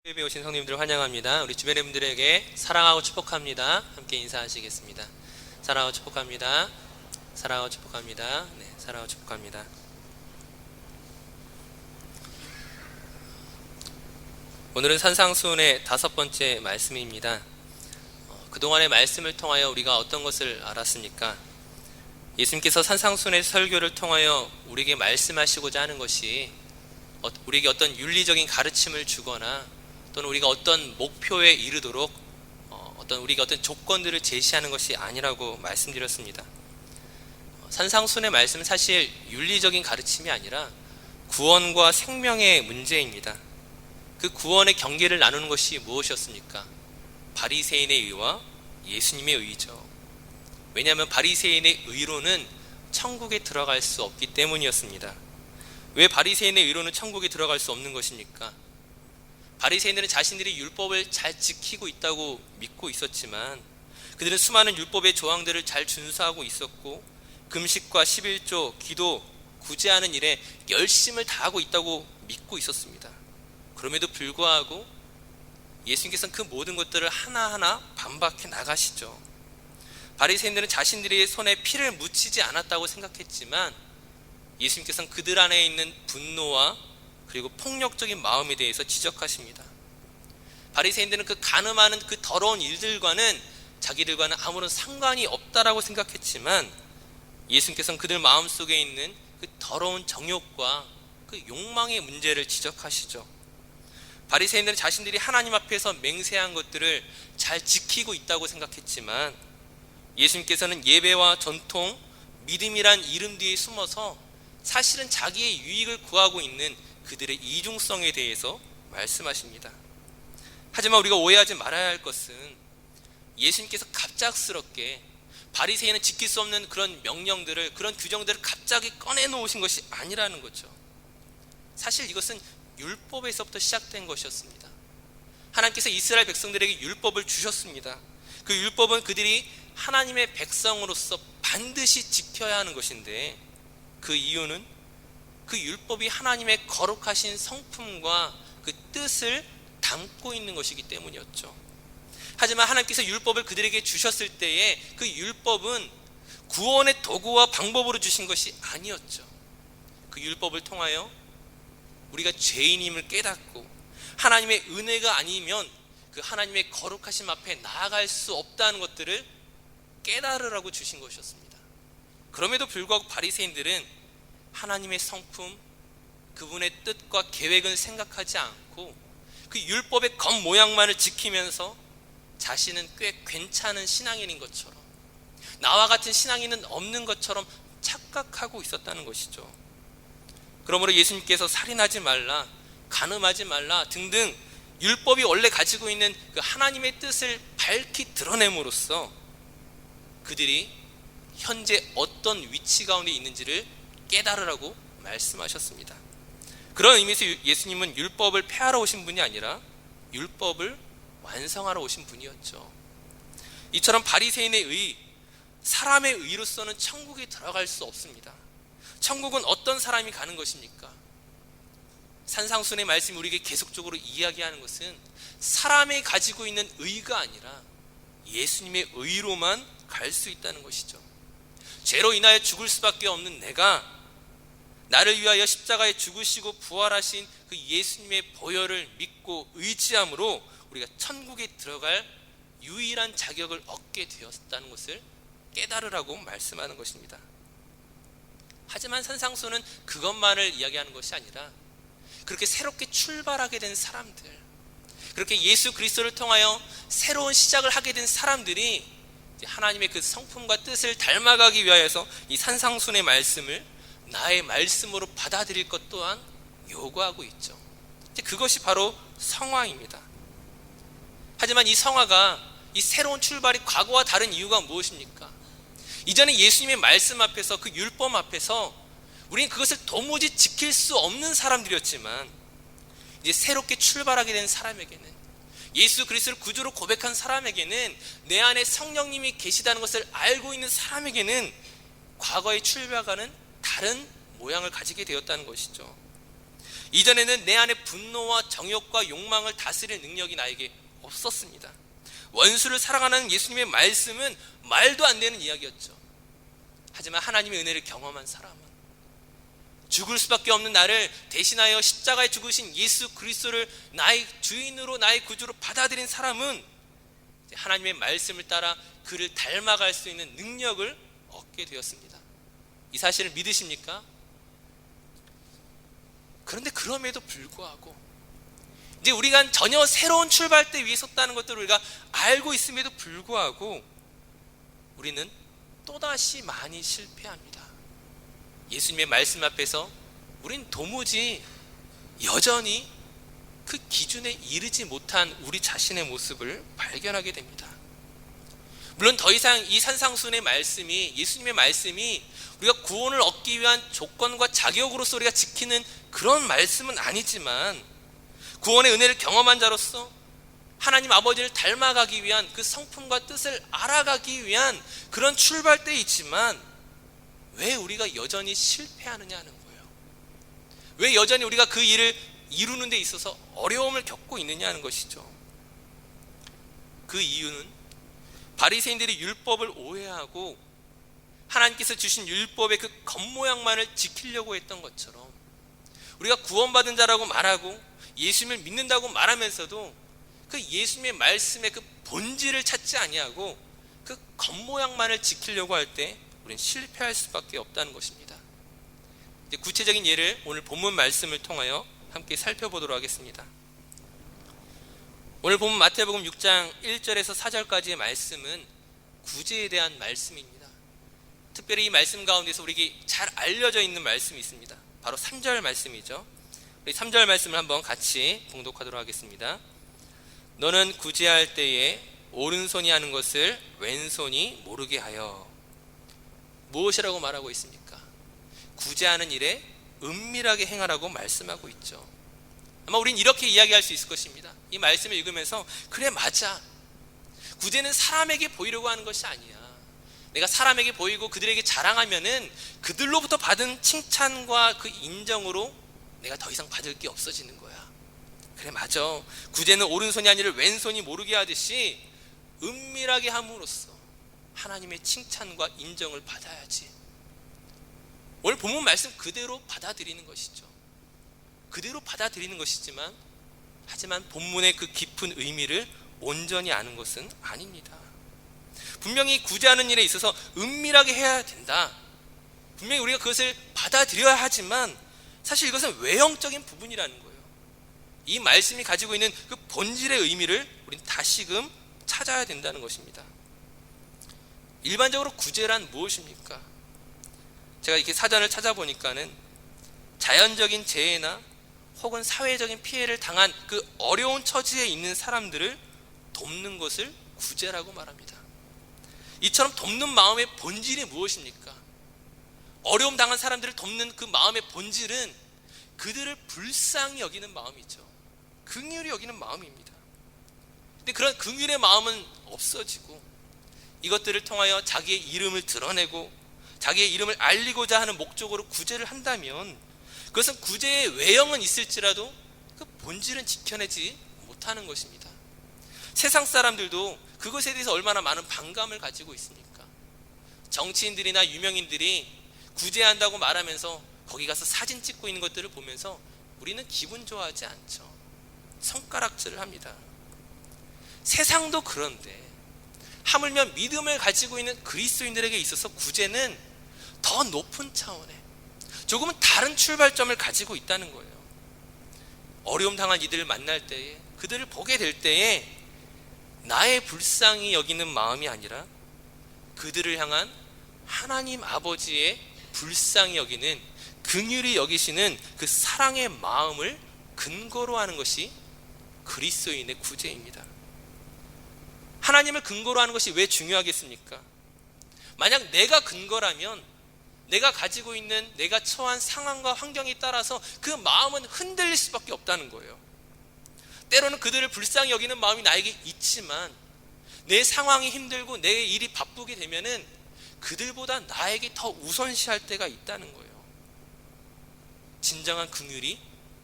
예배 오신 성도님들 환영합니다. 우리 주변의 분들에게 사랑하고 축복합니다. 함께 인사하시겠습니다. 사랑하고 축복합니다. 사랑하고 축복합니다. 네, 사랑하고 축복합니다. 오늘은 산상수훈의 5번째 말씀입니다. 그동안의 말씀을 통하여 우리가 어떤 것을 알았습니까? 예수님께서 산상수훈의 설교를 통하여 우리에게 말씀하시고자 하는 것이 우리에게 어떤 윤리적인 가르침을 주거나 또는 우리가 어떤 목표에 이르도록 우리가 어떤 조건들을 제시하는 것이 아니라고 말씀드렸습니다. 산상수훈의 말씀은 사실 윤리적인 가르침이 아니라 구원과 생명의 문제입니다. 그 구원의 경계를 나누는 것이 무엇이었습니까? 바리새인의 의와 예수님의 의죠. 왜냐하면 바리새인의 의로는 천국에 들어갈 수 없기 때문이었습니다. 왜 바리새인의 의로는 천국에 들어갈 수 없는 것입니까? 바리새인들은 자신들이 율법을 잘 지키고 있다고 믿고 있었지만 그들은 수많은 율법의 조항들을 잘 준수하고 있었고 금식과 11조, 기도, 구제하는 일에 열심을 다하고 있다고 믿고 있었습니다. 그럼에도 불구하고 예수님께서는 그 모든 것들을 하나하나 반박해 나가시죠. 바리새인들은 자신들이 손에 피를 묻히지 않았다고 생각했지만 예수님께서는 그들 안에 있는 분노와 그리고 폭력적인 마음에 대해서 지적하십니다. 바리새인들은 그 간음하는 그 더러운 일들과는 자기들과는 아무런 상관이 없다라고 생각했지만 예수님께서는 그들 마음속에 있는 그 더러운 정욕과 그 욕망의 문제를 지적하시죠. 바리새인들은 자신들이 하나님 앞에서 맹세한 것들을 잘 지키고 있다고 생각했지만 예수님께서는 예배와 전통, 믿음이란 이름 뒤에 숨어서 사실은 자기의 유익을 구하고 있는 그들의 이중성에 대해서 말씀하십니다. 하지만 우리가 오해하지 말아야 할 것은 예수님께서 갑작스럽게 바리새인은 지킬 수 없는 그런 명령들을, 그런 규정들을 갑자기 꺼내놓으신 것이 아니라는 거죠. 사실 이것은 율법에서부터 시작된 것이었습니다. 하나님께서 이스라엘 백성들에게 율법을 주셨습니다. 그 율법은 그들이 하나님의 백성으로서 반드시 지켜야 하는 것인데 그 이유는 그 율법이 하나님의 거룩하신 성품과 그 뜻을 담고 있는 것이기 때문이었죠. 하지만 하나님께서 율법을 그들에게 주셨을 때에 그 율법은 구원의 도구와 방법으로 주신 것이 아니었죠. 그 율법을 통하여 우리가 죄인임을 깨닫고 하나님의 은혜가 아니면 그 하나님의 거룩하심 앞에 나아갈 수 없다는 것들을 깨달으라고 주신 것이었습니다. 그럼에도 불구하고 바리새인들은 하나님의 성품, 그분의 뜻과 계획은 생각하지 않고 그 율법의 겉모양만을 지키면서 자신은 꽤 괜찮은 신앙인인 것처럼, 나와 같은 신앙인은 없는 것처럼 착각하고 있었다는 것이죠. 그러므로 예수님께서 살인하지 말라, 간음하지 말라 등등 율법이 원래 가지고 있는 그 하나님의 뜻을 밝히 드러냄으로써 그들이 현재 어떤 위치 가운데 있는지를 깨달으라고 말씀하셨습니다. 그런 의미에서 예수님은 율법을 폐하러 오신 분이 아니라 율법을 완성하러 오신 분이었죠. 이처럼 바리새인의 의, 사람의 의로서는 천국에 들어갈 수 없습니다. 천국은 어떤 사람이 가는 것입니까? 산상수훈의 말씀이 우리에게 계속적으로 이야기하는 것은 사람이 가지고 있는 의가 아니라 예수님의 의로만 갈 수 있다는 것이죠. 죄로 인하여 죽을 수밖에 없는 내가 나를 위하여 십자가에 죽으시고 부활하신 그 예수님의 보혈을 믿고 의지함으로 우리가 천국에 들어갈 유일한 자격을 얻게 되었다는 것을 깨달으라고 말씀하는 것입니다. 하지만 산상수훈은 그것만을 이야기하는 것이 아니라 그렇게 새롭게 출발하게 된 사람들, 그렇게 예수 그리스도를 통하여 새로운 시작을 하게 된 사람들이 하나님의 그 성품과 뜻을 닮아가기 위하여서 이 산상수훈의 말씀을 나의 말씀으로 받아들일 것 또한 요구하고 있죠. 그것이 바로 성화입니다. 하지만 이 성화가, 이 새로운 출발이 과거와 다른 이유가 무엇입니까? 이전에 예수님의 말씀 앞에서, 그 율법 앞에서 우리는 그것을 도무지 지킬 수 없는 사람들이었지만 이제 새롭게 출발하게 된 사람에게는, 예수 그리스도를 구주로 고백한 사람에게는, 내 안에 성령님이 계시다는 것을 알고 있는 사람에게는 과거의 출발과는 다른 모양을 가지게 되었다는 것이죠. 이전에는 내 안에 분노와 정욕과 욕망을 다스릴 능력이 나에게 없었습니다. 원수를 사랑하는 예수님의 말씀은 말도 안 되는 이야기였죠. 하지만 하나님의 은혜를 경험한 사람은, 죽을 수밖에 없는 나를 대신하여 십자가에 죽으신 예수 그리스도를 나의 주인으로, 나의 구주로 받아들인 사람은 하나님의 말씀을 따라 그를 닮아갈 수 있는 능력을 얻게 되었습니다. 이 사실을 믿으십니까? 그런데 그럼에도 불구하고 이제 우리가 전혀 새로운 출발대 위에 섰다는 것들을 우리가 알고 있음에도 불구하고 우리는 또다시 많이 실패합니다. 예수님의 말씀 앞에서 우린 도무지 여전히 그 기준에 이르지 못한 우리 자신의 모습을 발견하게 됩니다. 물론 더 이상 이 산상수훈의 말씀이, 예수님의 말씀이 우리가 구원을 얻기 위한 조건과 자격으로서 우리가 지키는 그런 말씀은 아니지만, 구원의 은혜를 경험한 자로서 하나님 아버지를 닮아가기 위한 그 성품과 뜻을 알아가기 위한 그런 출발대에 있지만, 왜 우리가 여전히 실패하느냐 하는 거예요. 왜 여전히 우리가 그 일을 이루는 데 있어서 어려움을 겪고 있느냐 하는 것이죠. 그 이유는 바리새인들이 율법을 오해하고 하나님께서 주신 율법의 그 겉모양만을 지키려고 했던 것처럼, 우리가 구원받은 자라고 말하고 예수님을 믿는다고 말하면서도 그 예수님의 말씀의 그 본질을 찾지 아니하고 그 겉모양만을 지키려고 할 때 우리는 실패할 수밖에 없다는 것입니다. 이제 구체적인 예를 오늘 본문 말씀을 통하여 함께 살펴보도록 하겠습니다. 오늘 본문 마태복음 6장 1절에서 4절까지의 말씀은 구제에 대한 말씀입니다. 특별히 이 말씀 가운데서 우리에게 잘 알려져 있는 말씀이 있습니다. 바로 3절 말씀이죠. 우리 3절 말씀을 한번 같이 봉독하도록 하겠습니다. 너는 구제할 때에 오른손이 하는 것을 왼손이 모르게 하여. 무엇이라고 말하고 있습니까? 구제하는 일에 은밀하게 행하라고 말씀하고 있죠. 아마 우린 이렇게 이야기할 수 있을 것입니다. 이 말씀을 읽으면서 그래, 맞아. 구제는 사람에게 보이려고 하는 것이 아니야. 내가 사람에게 보이고 그들에게 자랑하면은 그들로부터 받은 칭찬과 그 인정으로 내가 더 이상 받을 게 없어지는 거야. 그래, 맞아. 구제는 오른손이 아니라 왼손이 모르게 하듯이 은밀하게 함으로써 하나님의 칭찬과 인정을 받아야지. 오늘 본문 말씀 그대로 받아들이는 것이죠. 그대로 받아들이는 것이지만, 하지만 본문의 그 깊은 의미를 온전히 아는 것은 아닙니다. 분명히 구제하는 일에 있어서 은밀하게 해야 된다. 분명히 우리가 그것을 받아들여야 하지만 사실 이것은 외형적인 부분이라는 거예요. 이 말씀이 가지고 있는 그 본질의 의미를 우리는 다시금 찾아야 된다는 것입니다. 일반적으로 구제란 무엇입니까? 제가 이렇게 사전을 찾아보니까는 자연적인 재해나 혹은 사회적인 피해를 당한 그 어려운 처지에 있는 사람들을 돕는 것을 구제라고 말합니다. 이처럼 돕는 마음의 본질이 무엇입니까? 어려움 당한 사람들을 돕는 그 마음의 본질은 그들을 불쌍히 여기는 마음이죠. 긍휼히 여기는 마음입니다. 근데 그런 긍휼의 마음은 없어지고 이것들을 통하여 자기의 이름을 드러내고 자기의 이름을 알리고자 하는 목적으로 구제를 한다면, 그것은 구제의 외형은 있을지라도 그 본질은 지켜내지 못하는 것입니다. 세상 사람들도 그것에 대해서 얼마나 많은 반감을 가지고 있습니까? 정치인들이나 유명인들이 구제한다고 말하면서 거기 가서 사진 찍고 있는 것들을 보면서 우리는 기분 좋아하지 않죠. 손가락질을 합니다. 세상도 그런데 하물며 믿음을 가지고 있는 그리스도인들에게 있어서 구제는 더 높은 차원의 조금은 다른 출발점을 가지고 있다는 거예요. 어려움 당한 이들을 만날 때에, 그들을 보게 될 때에 나의 불쌍히 여기는 마음이 아니라 그들을 향한 하나님 아버지의 불쌍히 여기는, 긍휼히 여기시는 그 사랑의 마음을 근거로 하는 것이 그리스도인의 구제입니다. 하나님을 근거로 하는 것이 왜 중요하겠습니까? 만약 내가 근거라면 내가 가지고 있는, 내가 처한 상황과 환경에 따라서 그 마음은 흔들릴 수밖에 없다는 거예요. 때로는 그들을 불쌍히 여기는 마음이 나에게 있지만 내 상황이 힘들고 내 일이 바쁘게 되면은 그들보다 나에게 더 우선시할 때가 있다는 거예요. 진정한 긍휼이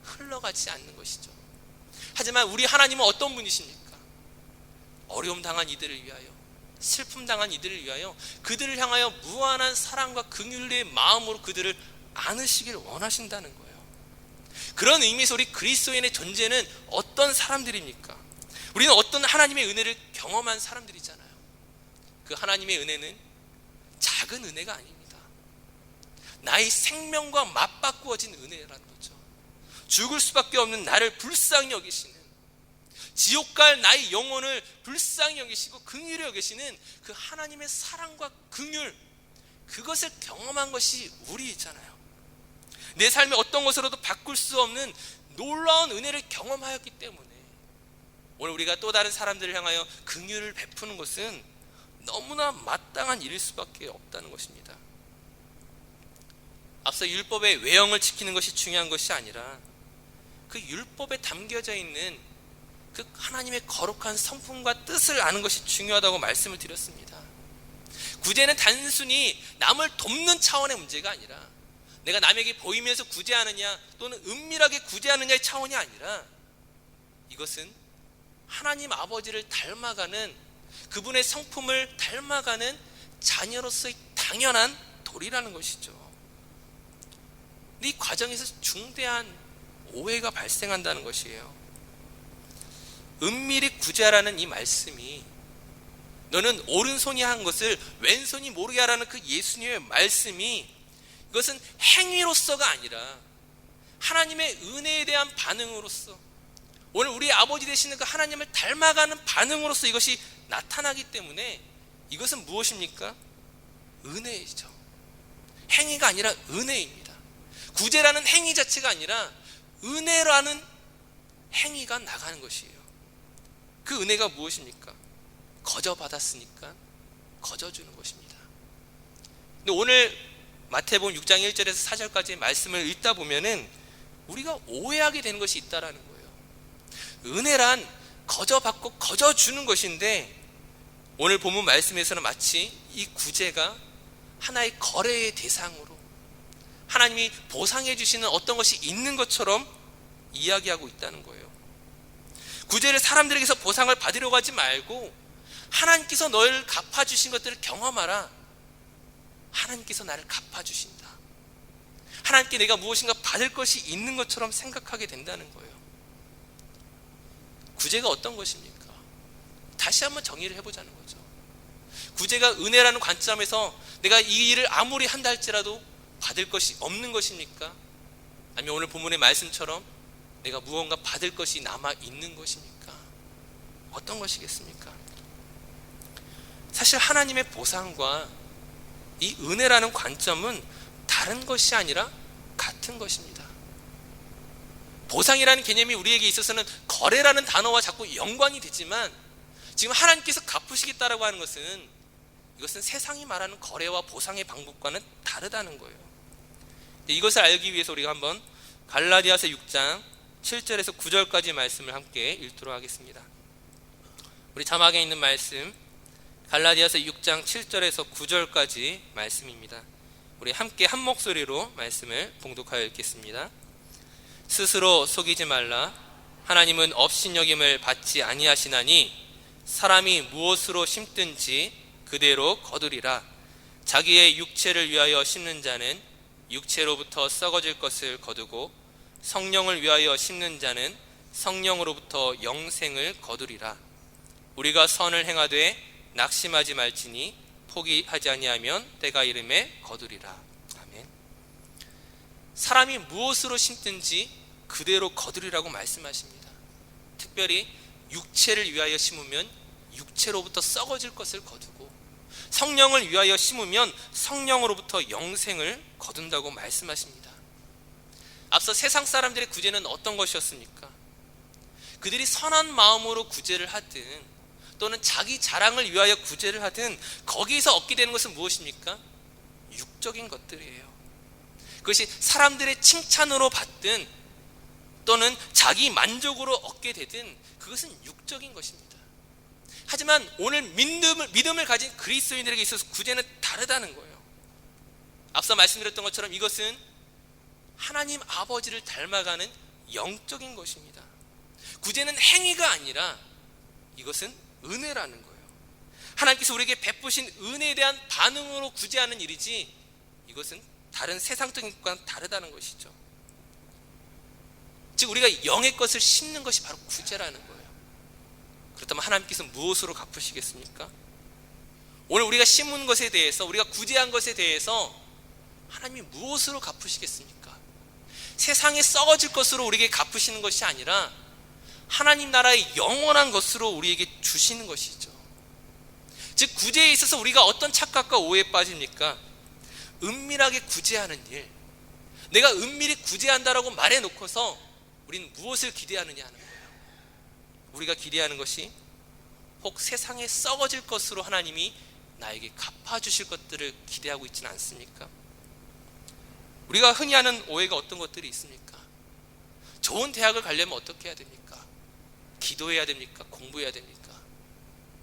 흘러가지 않는 것이죠. 하지만 우리 하나님은 어떤 분이십니까? 어려움 당한 이들을 위하여, 슬픔 당한 이들을 위하여, 그들을 향하여 무한한 사랑과 긍휼의 마음으로 그들을 안으시길 원하신다는 거예요. 그런 의미에서 우리 그리스도인의 존재는 어떤 사람들입니까? 우리는 어떤 하나님의 은혜를 경험한 사람들이잖아요. 그 하나님의 은혜는 작은 은혜가 아닙니다. 나의 생명과 맞바꾸어진 은혜라는 거죠. 죽을 수밖에 없는 나를 불쌍히 여기시는, 지옥 갈 나의 영혼을 불쌍히 여기시고 긍휼히 여기시는 그 하나님의 사랑과 긍휼, 그것을 경험한 것이 우리잖아요. 내 삶의 어떤 것으로도 바꿀 수 없는 놀라운 은혜를 경험하였기 때문에 오늘 우리가 또 다른 사람들을 향하여 긍휼을 베푸는 것은 너무나 마땅한 일일 수밖에 없다는 것입니다. 앞서 율법의 외형을 지키는 것이 중요한 것이 아니라 그 율법에 담겨져 있는 그 하나님의 거룩한 성품과 뜻을 아는 것이 중요하다고 말씀을 드렸습니다. 구제는 단순히 남을 돕는 차원의 문제가 아니라 내가 남에게 보이면서 구제하느냐 또는 은밀하게 구제하느냐의 차원이 아니라 이것은 하나님 아버지를 닮아가는, 그분의 성품을 닮아가는 자녀로서의 당연한 도리라는 것이죠. 이 과정에서 중대한 오해가 발생한다는 것이에요. 은밀히 구제하라는 이 말씀이, 너는 오른손이 한 것을 왼손이 모르게 하라는 그 예수님의 말씀이, 이것은 행위로서가 아니라 하나님의 은혜에 대한 반응으로서, 오늘 우리 아버지 되시는 그 하나님을 닮아가는 반응으로서 이것이 나타나기 때문에 이것은 무엇입니까? 은혜이죠. 행위가 아니라 은혜입니다. 구제라는 행위 자체가 아니라 은혜라는 행위가 나가는 것이에요. 그 은혜가 무엇입니까? 거저 받았으니까 거저 주는 것입니다. 근데 오늘 마태복음 6장 1절에서 4절까지의 말씀을 읽다 보면은 우리가 오해하게 되는 것이 있다라는 거예요. 은혜란 거저 받고 거저 주는 것인데 오늘 본문 말씀에서는 마치 이 구제가 하나의 거래의 대상으로 하나님이 보상해 주시는 어떤 것이 있는 것처럼 이야기하고 있다는 거예요. 구제를 사람들에게서 보상을 받으려고 하지 말고 하나님께서 너를 갚아주신 것들을 경험하라. 하나님께서 나를 갚아주신다. 하나님께 내가 무엇인가 받을 것이 있는 것처럼 생각하게 된다는 거예요. 구제가 어떤 것입니까? 다시 한번 정의를 해보자는 거죠. 구제가 은혜라는 관점에서 내가 이 일을 아무리 한다 할지라도 받을 것이 없는 것입니까? 아니면 오늘 본문의 말씀처럼 내가 무언가 받을 것이 남아 있는 것입니까? 어떤 것이겠습니까? 사실 하나님의 보상과 이 은혜라는 관점은 다른 것이 아니라 같은 것입니다. 보상이라는 개념이 우리에게 있어서는 거래라는 단어와 자꾸 연관이 되지만 지금 하나님께서 갚으시겠다라고 하는 것은 이것은 세상이 말하는 거래와 보상의 방법과는 다르다는 거예요. 이것을 알기 위해서 우리가 한번 갈라디아서 6장 7절에서 9절까지 말씀을 함께 읽도록 하겠습니다. 우리 자막에 있는 말씀 갈라디아서 6장 7절에서 9절까지 말씀입니다. 우리 함께 한 목소리로 말씀을 봉독하여 읽겠습니다. 스스로 속이지 말라. 하나님은 업신여김을 받지 아니하시나니 사람이 무엇으로 심든지 그대로 거두리라. 자기의 육체를 위하여 심는 자는 육체로부터 썩어질 것을 거두고 성령을 위하여 심는 자는 성령으로부터 영생을 거두리라. 우리가 선을 행하되 낙심하지 말지니 포기하지 아니하면 때가 이름에 거두리라. 아멘. 사람이 무엇으로 심든지 그대로 거두리라고 말씀하십니다. 특별히 육체를 위하여 심으면 육체로부터 썩어질 것을 거두고 성령을 위하여 심으면 성령으로부터 영생을 거둔다고 말씀하십니다. 앞서 세상 사람들의 구제는 어떤 것이었습니까? 그들이 선한 마음으로 구제를 하든 또는 자기 자랑을 위하여 구제를 하든 거기서 얻게 되는 것은 무엇입니까? 육적인 것들이에요. 그것이 사람들의 칭찬으로 받든 또는 자기 만족으로 얻게 되든 그것은 육적인 것입니다. 하지만 오늘 믿음을 가진 그리스도인들에게 있어서 구제는 다르다는 거예요. 앞서 말씀드렸던 것처럼 이것은 하나님 아버지를 닮아가는 영적인 것입니다. 구제는 행위가 아니라 이것은 은혜라는 거예요. 하나님께서 우리에게 베푸신 은혜에 대한 반응으로 구제하는 일이지, 이것은 다른 세상적인 것과는 다르다는 것이죠. 즉 우리가 영의 것을 심는 것이 바로 구제라는 거예요. 그렇다면 하나님께서 무엇으로 갚으시겠습니까? 오늘 우리가 심은 것에 대해서, 우리가 구제한 것에 대해서 하나님이 무엇으로 갚으시겠습니까? 세상에 썩어질 것으로 우리에게 갚으시는 것이 아니라 하나님 나라의 영원한 것으로 우리에게 주시는 것이죠. 즉 구제에 있어서 우리가 어떤 착각과 오해에 빠집니까? 은밀하게 구제하는 일, 내가 은밀히 구제한다라고 말해놓고서 우리는 무엇을 기대하느냐 하는 거예요. 우리가 기대하는 것이 혹 세상에 썩어질 것으로 하나님이 나에게 갚아주실 것들을 기대하고 있지는 않습니까? 우리가 흔히 하는 오해가 어떤 것들이 있습니까? 좋은 대학을 가려면 어떻게 해야 됩니까? 기도해야 됩니까? 공부해야 됩니까?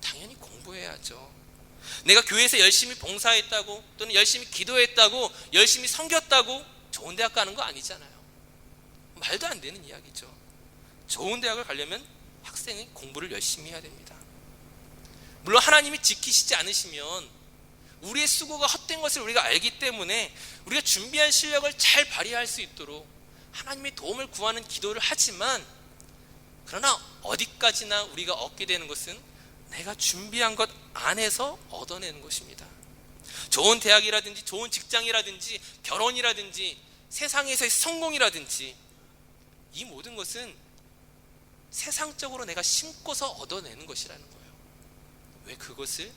당연히 공부해야죠. 내가 교회에서 열심히 봉사했다고, 또는 열심히 기도했다고, 열심히 섬겼다고 좋은 대학 가는 거 아니잖아요. 말도 안 되는 이야기죠. 좋은 대학을 가려면 학생이 공부를 열심히 해야 됩니다. 물론 하나님이 지키시지 않으시면 우리의 수고가 헛된 것을 우리가 알기 때문에 우리가 준비한 실력을 잘 발휘할 수 있도록 하나님의 도움을 구하는 기도를 하지만, 그러나 어디까지나 우리가 얻게 되는 것은 내가 준비한 것 안에서 얻어내는 것입니다. 좋은 대학이라든지 좋은 직장이라든지 결혼이라든지 세상에서의 성공이라든지 이 모든 것은 세상적으로 내가 심고서 얻어내는 것이라는 거예요. 왜 그것을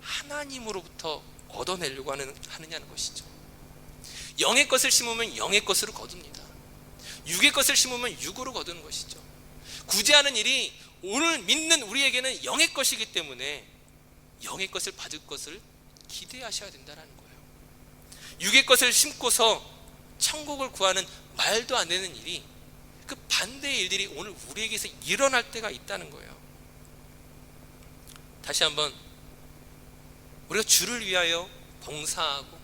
하나님으로부터 얻어내려고 하느냐는 것이죠. 영의 것을 심으면 영의 것으로 거둡니다. 육의 것을 심으면 육으로 거두는 것이죠. 구제하는 일이 오늘 믿는 우리에게는 영의 것이기 때문에 영의 것을 받을 것을 기대하셔야 된다는 거예요. 육의 것을 심고서 천국을 구하는 말도 안 되는 일이, 그 반대의 일들이 오늘 우리에게서 일어날 때가 있다는 거예요. 다시 한번, 우리가 주를 위하여 봉사하고,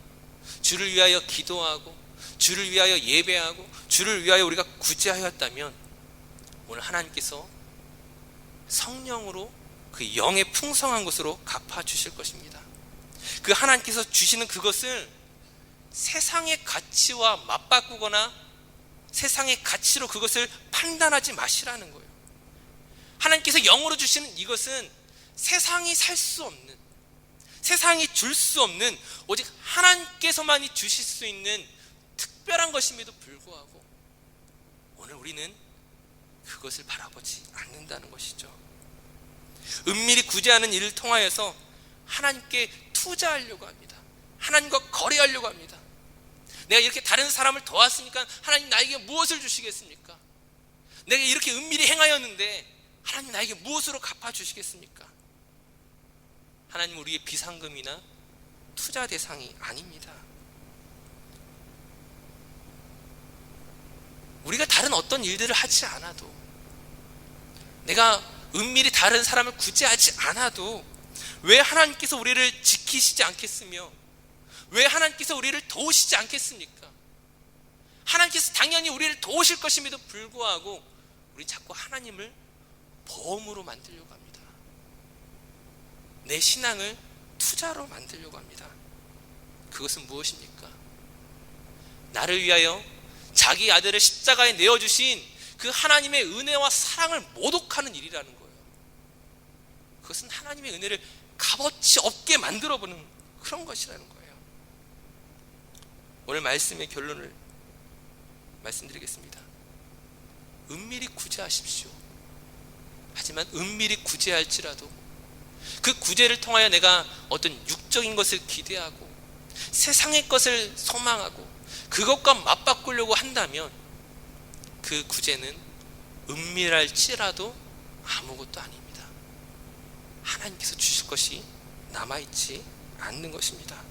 주를 위하여 기도하고, 주를 위하여 예배하고, 주를 위하여 우리가 구제하였다면 오늘 하나님께서 성령으로 그 영의 풍성한 것으로 갚아주실 것입니다. 그 하나님께서 주시는 그것을 세상의 가치와 맞바꾸거나 세상의 가치로 그것을 판단하지 마시라는 거예요. 하나님께서 영으로 주시는 이것은 세상이 살 수 없는, 세상이 줄 수 없는, 오직 하나님께서만이 주실 수 있는 특별한 것임에도 불구하고 오늘 우리는 그것을 바라보지 않는다는 것이죠. 은밀히 구제하는 일을 통하여서 하나님께 투자하려고 합니다. 하나님과 거래하려고 합니다. 내가 이렇게 다른 사람을 도왔으니까 하나님 나에게 무엇을 주시겠습니까? 내가 이렇게 은밀히 행하였는데 하나님 나에게 무엇으로 갚아주시겠습니까? 하나님 우리의 비상금이나 투자 대상이 아닙니다. 우리가 다른 어떤 일들을 하지 않아도, 내가 은밀히 다른 사람을 구제하지 않아도 왜 하나님께서 우리를 지키시지 않겠으며 왜 하나님께서 우리를 도우시지 않겠습니까? 하나님께서 당연히 우리를 도우실 것임에도 불구하고 우리 자꾸 하나님을 보험으로 만들려고 합니다. 내 신앙을 투자로 만들려고 합니다. 그것은 무엇입니까? 나를 위하여 자기 아들을 십자가에 내어주신 그 하나님의 은혜와 사랑을 모독하는 일이라는 거예요. 그것은 하나님의 은혜를 값어치 없게 만들어보는 그런 것이라는 거예요. 오늘 말씀의 결론을 말씀드리겠습니다. 은밀히 구제하십시오. 하지만 은밀히 구제할지라도 그 구제를 통하여 내가 어떤 육적인 것을 기대하고 세상의 것을 소망하고 그것과 맞바꾸려고 한다면 그 구제는 은밀할지라도 아무것도 아닙니다. 하나님께서 주실 것이 남아있지 않는 것입니다.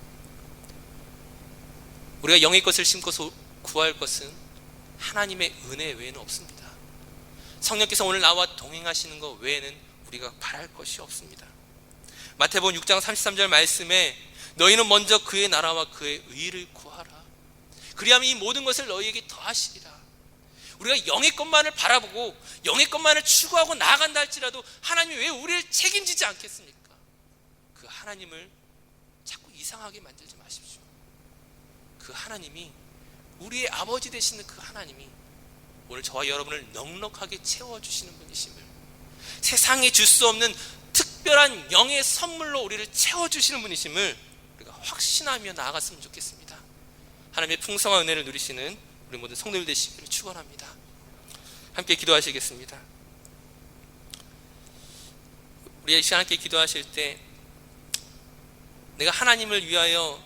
우리가 영의 것을 심고서 구할 것은 하나님의 은혜 외에는 없습니다. 성령께서 오늘 나와 동행하시는 것 외에는 우리가 바랄 것이 없습니다. 마태복음 6장 33절 말씀에 너희는 먼저 그의 나라와 그의 의를 구하라. 그리하면 이 모든 것을 너희에게 더하시리라. 우리가 영의 것만을 바라보고 영의 것만을 추구하고 나아간다 할지라도 하나님이 왜 우리를 책임지지 않겠습니까? 그 하나님을 자꾸 이상하게 만들지 마십시오. 그 하나님이, 우리의 아버지 되시는 그 하나님이 오늘 저와 여러분을 넉넉하게 채워주시는 분이심을, 세상에 줄 수 없는 특별한 영의 선물로 우리를 채워주시는 분이심을 우리가 확신하며 나아갔으면 좋겠습니다. 하나님의 풍성한 은혜를 누리시는 우리 모든 성도들 되시기를 축원합니다. 함께 기도하시겠습니다. 우리 이 시간 함께 기도하실 때 내가 하나님을 위하여